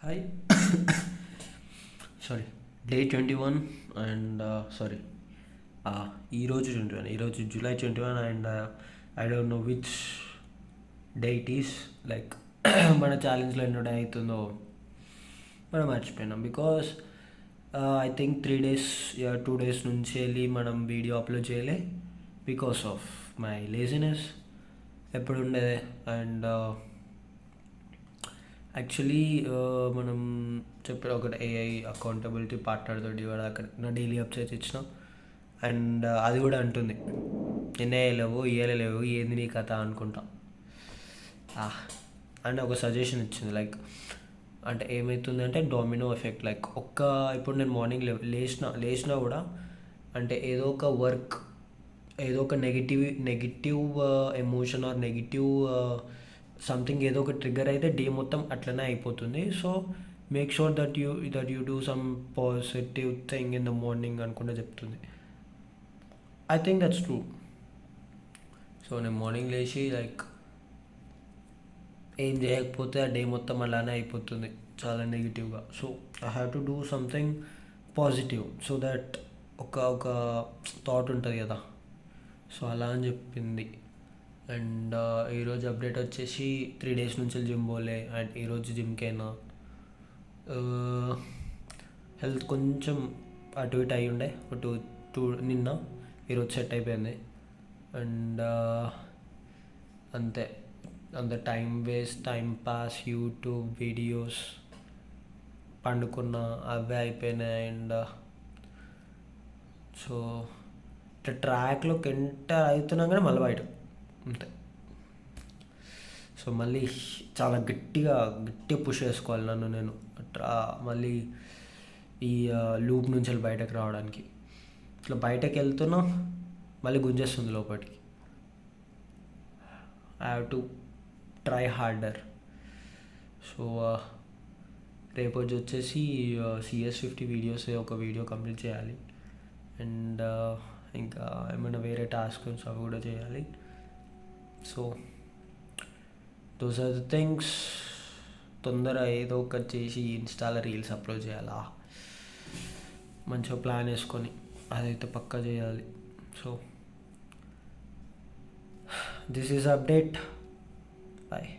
Hi. Sorry, day 21 and sorry ఈరోజు July 21 and I don't know which day it is. Like మన ఛాలెంజ్లో ఎన్నో day అవుతుందో మనం మర్చిపోయినాం. Because I think 3 days 2 days నుంచి వెళ్ళి మనం వీడియో అప్లోడ్ చేయలే బికాస్ ఆఫ్ మై లేజినెస్ ఎప్పుడు ఉండేదే. అండ్ యాక్చువల్లీ మనం చెప్పిన ఒకటి ఏఐ అకౌంటబిలిటీ పార్ట్నర్ తోటి కూడా అక్కడ నా డైలీ అప్డేట్స్ ఇచ్చిన. అండ్ అది కూడా అంటుంది నిన్నే లేవు లేవు ఏంది నీ కథ అనుకుంటా. అండ్ ఒక సజెషన్ ఇచ్చింది. లైక్ అంటే ఏమవుతుందంటే డొమినో ఎఫెక్ట్. లైక్ ఇప్పుడు నేను మార్నింగ్ లేచినా కూడా అంటే ఏదో ఒక వర్క్, ఏదో ఒక negative emotion or negative something ఏదో ఒక ట్రిగ్గర్ అయితే డే మొత్తం అట్లనే అయిపోతుంది. So make sure that you do some positive thing in the morning అనుకుంటే చెప్తుంది. I think that's true. So నేను మార్నింగ్ లేచి లైక్ ఏం చేయకపోతే ఆ డే మొత్తం అలానే అయిపోతుంది చాలా నెగిటివ్గా. So I have to do something positive so that ఒక థాట్ ఉంటుంది కదా. సో అలా అని చెప్పింది. అండ్ ఈరోజు అప్డేట్ వచ్చేసి 3 days నుంచి జిమ్ పోలే. అండ్ ఈరోజు జిమ్కైనా హెల్త్ కొంచెం అటు ఇటు అయి ఉండే నిన్న. ఈరోజు సెట్ అయిపోయింది. అండ్ అంతే, అంత time waste, time pass, YouTube videos, పండుకున్న అవే అయిపోయినాయి. అండ్ సో ఇట్లా ట్రాక్లోకి ఎంటర్ అవుతున్నాం కానీ మళ్ళీ బయట అంతే. సో మళ్ళీ చాలా గట్టిగా పుష్ చేసుకోవాలి నన్ను నేను మళ్ళీ ఈ లూప్ నుంచి వెళ్ళి బయటకు రావడానికి. ఇట్లా బయటకు వెళ్తున్నా మళ్ళీ గుంజేస్తుంది లోపలికి. I have to try harder. So రేపు వచ్చేసి CS50 వీడియోస్ ఒక వీడియో కంప్లీట్ చేయాలి. అండ్ ఇంకా ఏమైనా వేరే టాస్క్ అవి కూడా చేయాలి. So those are the things. తొందర ఏదో ఒకటి చేసి ఇన్స్టాలో రీల్స్ అప్లోడ్ చేయాలా, మంచిగా ప్లాన్ వేసుకొని అదైతే పక్కా చేయాలి. So this is update. Bye.